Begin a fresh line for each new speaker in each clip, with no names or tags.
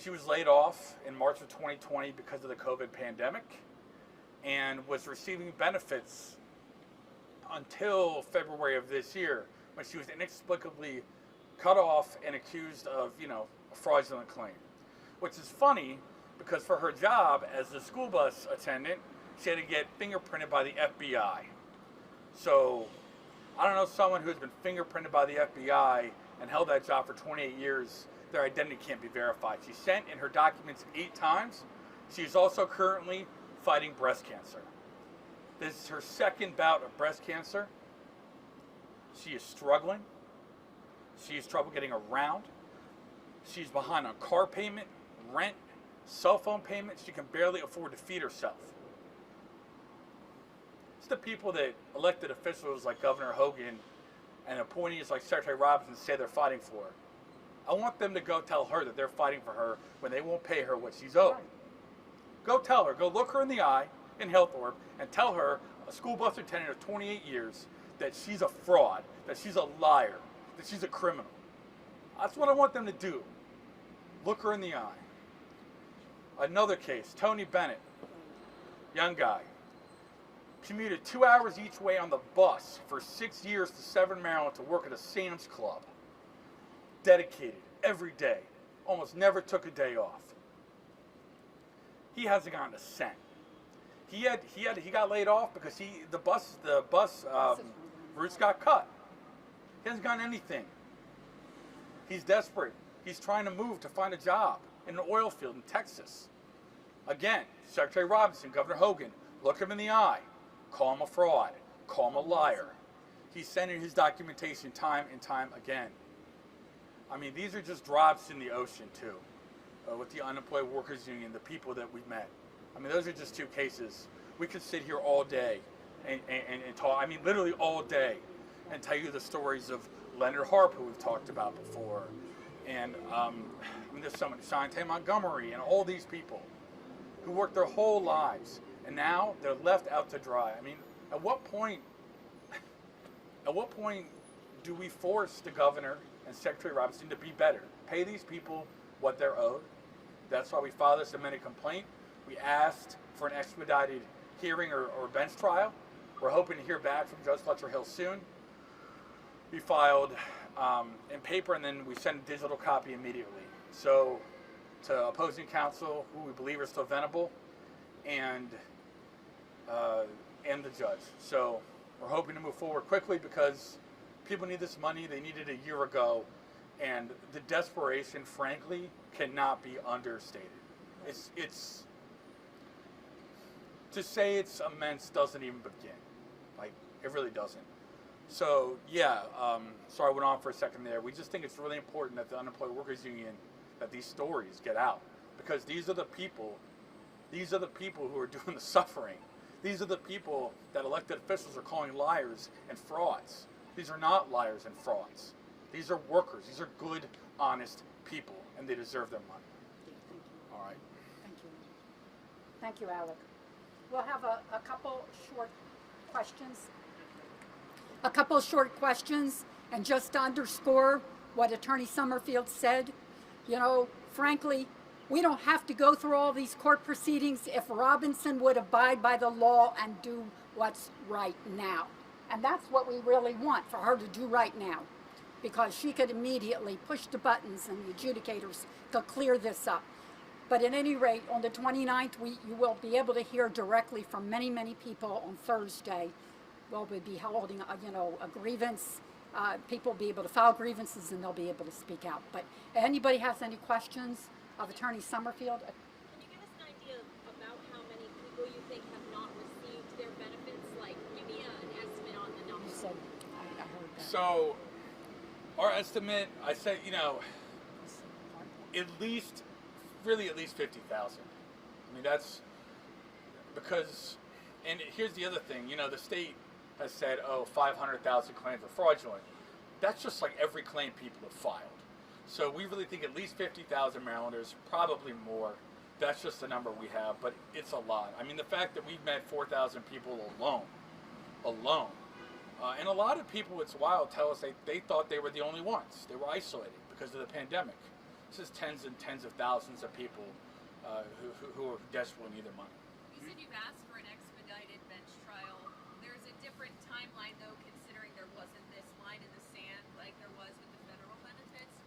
She was laid off in March of 2020 because of the COVID pandemic and was receiving benefits until February of this year when she was inexplicably cut off and accused of, a fraudulent claim. Which is funny because for her job as a school bus attendant, she had to get fingerprinted by the FBI. So, I don't know someone who's been fingerprinted by the FBI and held that job for 28 years, their identity can't be verified. She sent in her documents 8 times. She's also currently fighting breast cancer. This is her second bout of breast cancer. She is struggling. She has trouble getting around. She's behind on car payment, rent, cell phone payment. She can barely afford to feed herself. It's the people that elected officials like Governor Hogan and appointees like Secretary Robinson say they're fighting for her. I want them to go tell her that they're fighting for her when they won't pay her what she's owed. Go tell her, go look her in the eye in Health Orb and tell her, a school bus attendant of 28 years, that she's a fraud, that she's a liar, that she's a criminal. That's what I want them to do. Look her in the eye. Another case, Tony Bennett, young guy, commuted 2 hours each way on the bus for 6 years to Severn, Maryland to work at a Sam's Club. Dedicated every day, almost never took a day off. He hasn't gotten a cent. He got laid off because the bus routes got cut. He hasn't gotten anything. He's desperate. He's trying to move to find a job in an oil field in Texas. Again, Secretary Robinson, Governor Hogan, look him in the eye. Call him a fraud. Call him a liar. He's sending his documentation time and time again. I mean, these are just drops in the ocean, too, with the Unemployed Workers Union, the people that we've met. I mean, those are just 2 cases. We could sit here all day and talk, I mean, literally all day, and tell you the stories of Leonard Harp, who we've talked about before, and there's so many, Shante Montgomery, and all these people who worked their whole lives, and now they're left out to dry. I mean, at what point do we force the governor and Secretary Robinson to be better? Pay these people what they're owed. That's why we filed this amended complaint. We asked for an expedited hearing or bench trial. We're hoping to hear back from Judge Fletcher Hill soon. We filed in paper and then we sent a digital copy immediately. So to opposing counsel, who we believe are still venable, and the judge. So we're hoping to move forward quickly because people need this money. They needed it a year ago, and the desperation, frankly, cannot be understated. It's to say it's immense doesn't even begin. Like, it really doesn't. So yeah, sorry I went on for a second there. We just think it's really important that the Unemployed Workers Union, that these stories get out, because these are the people who are doing the suffering. These are the people that elected officials are calling liars and frauds. These are not liars and frauds. These are workers. These are good, honest people, and they deserve their money.
Thank you.
All right.
Thank you. Thank you, Alec. We'll have a couple short questions. And just to underscore what Attorney Summerfield said, frankly, we don't have to go through all these court proceedings if Robinson would abide by the law and do what's right now. And that's what we really want for her to do right now, because she could immediately push the buttons and the adjudicators could clear this up. But at any rate, on the 29th, you will be able to hear directly from many, many people on Thursday. We'll be holding, a grievance. People will be able to file grievances and they'll be able to speak out. But if anybody has any questions of Attorney Summerfield?
Can you give us an idea about how many people you think have not received their benefits? Like, give me an estimate on the number.
You said, I heard that.
So our estimate, I said, at least 50,000. I mean, that's because, and here's the other thing, the state has said, 500,000 claims are fraudulent. That's just like every claim people have filed. So we really think at least 50,000 Marylanders, probably more. That's just the number we have, but it's a lot. I mean, the fact that we've met 4,000 people alone. And a lot of people, it's wild, tell us they thought they were the only ones. They were isolated because of the pandemic. This is tens and tens of thousands of people who desperately need their money.
You said you've asked for an expedited bench trial. There's a different timeline, though, considering there wasn't this line in the sand like there was with the federal benefits.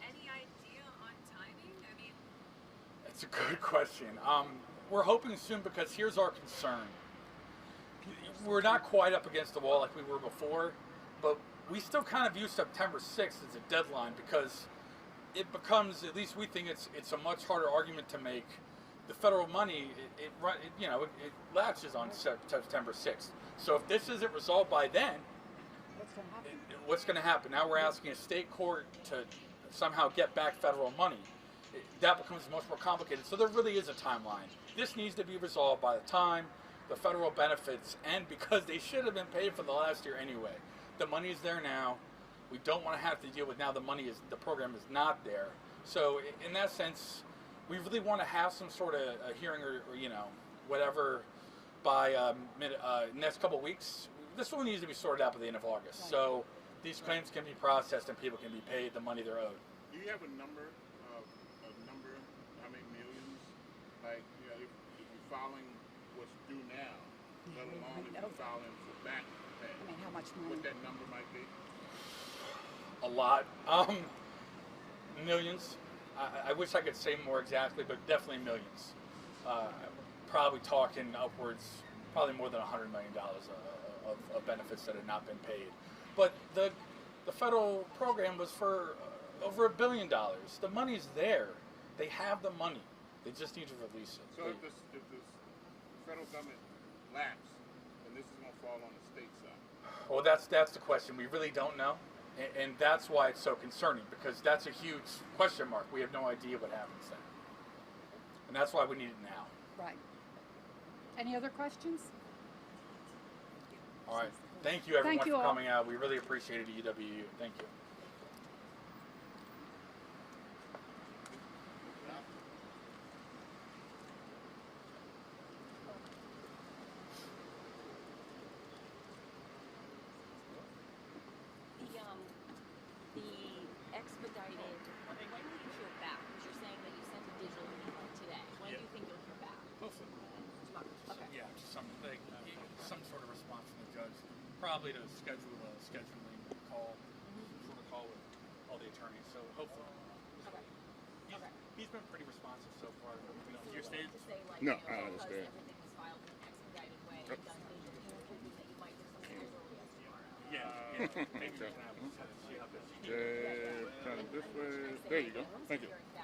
Any idea on timing? I mean,
It's a good question. We're hoping soon because here's our concern. We're not quite up against the wall like we were before, but we still kind of use September 6th as a deadline because it becomes, at least we think it's a much harder argument to make. The federal money, it latches on September 6th. So if this isn't resolved by then, what's going to happen? Now we're asking a state court to somehow get back federal money. That becomes much more complicated. So there really is a timeline. This needs to be resolved by the time the federal benefits end, because they should have been paid for the last year anyway. The money is there now. We don't want to have to deal with now the program is not there. So in that sense, we really want to have some sort of a hearing or whatever by next couple of weeks. This one needs to be sorted out by the end of August.
Right.
So these claims can be processed and people can be paid the money they're owed.
Do you have a number, how many millions? Like, if you're filing what's due now, let alone if you're filing for back pay,
I mean, how much money?
what that number might be?
A lot. Millions. I wish I could say more exactly, but definitely millions. Probably talking upwards, probably more than $100 million of benefits that had not been paid. But the federal program was for over $1 billion. The money's there. They have the money. They just need to release it.
So if the federal government lapses, then this is going to fall on the state side.
Well, that's the question. We really don't know. And that's why it's so concerning, because that's a huge question mark. We have no idea what happens then. And that's why we need it now.
Right. Any other questions?
All right. Thank you, everyone,
Thank you
for
all.
coming out. We really appreciate it, UWU. Thank you.
The expedited, when will you hear back? Because you're saying that you sent a digital email today. When do you think you'll hear back?
Hopefully.
Okay.
Yeah, just some sort of response from the judge. Probably to schedule a scheduling call, sort of call with all the attorneys. So hopefully.
Okay. Okay.
He's been pretty responsive so far.
So
Your
you
stage?
want to say, like,
No,
because
I understand.
everything was filed in an expedited way and done digitally, that you might hear something as early as tomorrow.
Yeah. Maybe we can have see how this.
Turn it this way. There you go. Thank you.
Hearing back